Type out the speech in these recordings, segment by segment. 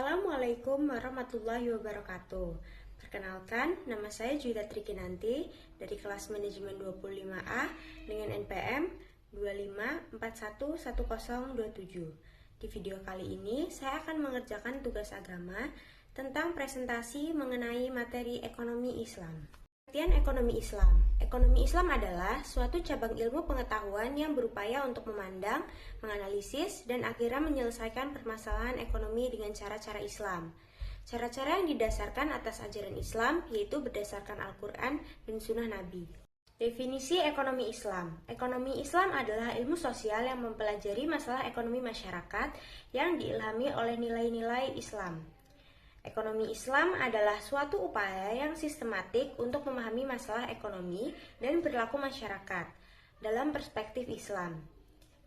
Assalamualaikum warahmatullahi wabarakatuh. Perkenalkan, nama saya Juwita Trikinanti dari kelas manajemen 25A dengan NPM 25411027. Di video kali ini, saya akan mengerjakan tugas agama tentang presentasi mengenai materi ekonomi Islam. Pengertian ekonomi Islam. Ekonomi Islam adalah suatu cabang ilmu pengetahuan yang berupaya untuk memandang, menganalisis, dan akhirnya menyelesaikan permasalahan ekonomi dengan cara-cara Islam. Cara-cara yang didasarkan atas ajaran Islam, yaitu berdasarkan Al-Quran dan Sunnah Nabi. Definisi ekonomi Islam. Ekonomi Islam adalah ilmu sosial yang mempelajari masalah ekonomi masyarakat yang diilhami oleh nilai-nilai Islam. Ekonomi Islam adalah suatu upaya yang sistematik untuk memahami masalah ekonomi dan perilaku masyarakat dalam perspektif Islam.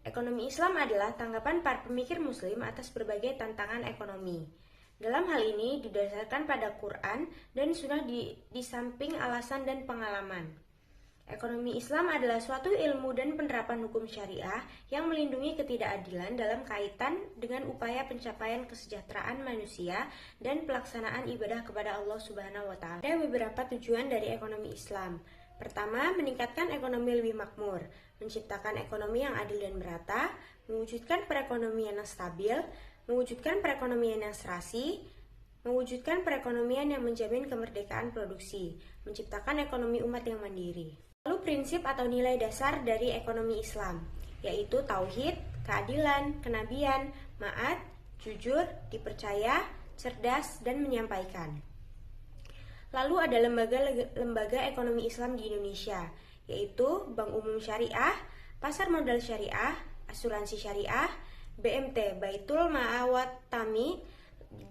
Ekonomi Islam adalah tanggapan para pemikir Muslim atas berbagai tantangan ekonomi. Dalam hal ini didasarkan pada Quran dan Sunnah di samping alasan dan pengalaman. Ekonomi Islam adalah suatu ilmu dan penerapan hukum syariah yang melindungi ketidakadilan dalam kaitan dengan upaya pencapaian kesejahteraan manusia dan pelaksanaan ibadah kepada Allah Subhanahu wa Ta'ala. Ada beberapa tujuan dari ekonomi Islam. Pertama, meningkatkan ekonomi lebih makmur, menciptakan ekonomi yang adil dan merata, mewujudkan perekonomian yang stabil, mewujudkan perekonomian yang serasi, mewujudkan perekonomian yang menjamin kemerdekaan produksi, menciptakan ekonomi umat yang mandiri. Lalu prinsip atau nilai dasar dari ekonomi Islam, yaitu tauhid, keadilan, kenabian, ma'at, jujur, dipercaya, cerdas, dan menyampaikan. Lalu ada lembaga ekonomi Islam di Indonesia, yaitu Bank Umum Syariah, Pasar Modal Syariah, Asuransi Syariah, BMT Baitul Ma'awat Tami.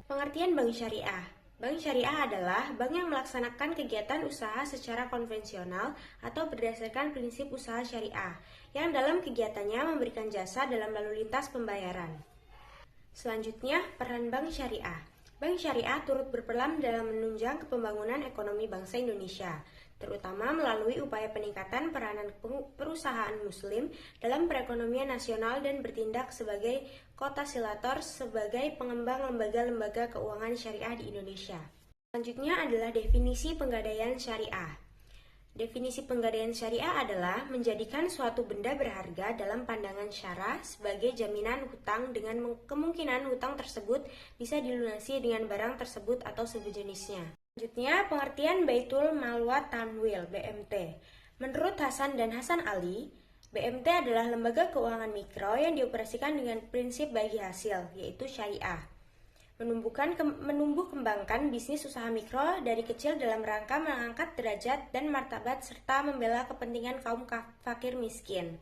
Pengertian Bank Syariah. Bank Syariah adalah bank yang melaksanakan kegiatan usaha secara konvensional atau berdasarkan prinsip usaha syariah, yang dalam kegiatannya memberikan jasa dalam lalu lintas pembayaran. Selanjutnya, peran Bank Syariah. Bank Syariah turut berperan dalam menunjang pembangunan ekonomi bangsa Indonesia, terutama melalui upaya peningkatan peranan perusahaan muslim dalam perekonomian nasional dan bertindak sebagai kotasilator sebagai pengembang lembaga-lembaga keuangan syariah di Indonesia. Selanjutnya adalah definisi penggadaian syariah. Definisi penggadaian syariah adalah menjadikan suatu benda berharga dalam pandangan syara sebagai jaminan hutang dengan kemungkinan hutang tersebut bisa dilunasi dengan barang tersebut atau sejenisnya. Selanjutnya, pengertian Baitul Mal wa Tamwil (BMT). Menurut Hasan dan Hasan Ali, BMT adalah lembaga keuangan mikro yang dioperasikan dengan prinsip bagi hasil, yaitu syariah. Menumbuh kembangkan bisnis usaha mikro dari kecil dalam rangka mengangkat derajat dan martabat serta membela kepentingan kaum fakir miskin.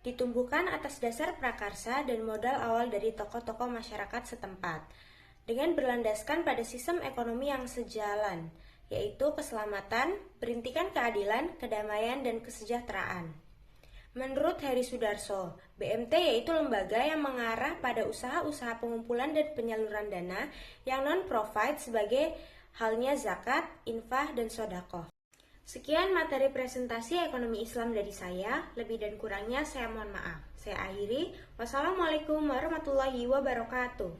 Ditumbuhkan atas dasar prakarsa dan modal awal dari tokoh-tokoh masyarakat setempat, dengan berlandaskan pada sistem ekonomi yang sejalan, yaitu keselamatan, berintikan keadilan, kedamaian, dan kesejahteraan. Menurut Heri Sudarso, BMT yaitu lembaga yang mengarah pada usaha-usaha pengumpulan dan penyaluran dana yang non-profit sebagai halnya zakat, infah, dan sodaqoh. Sekian materi presentasi ekonomi Islam dari saya, lebih dan kurangnya saya mohon maaf. Saya akhiri, wassalamualaikum warahmatullahi wabarakatuh.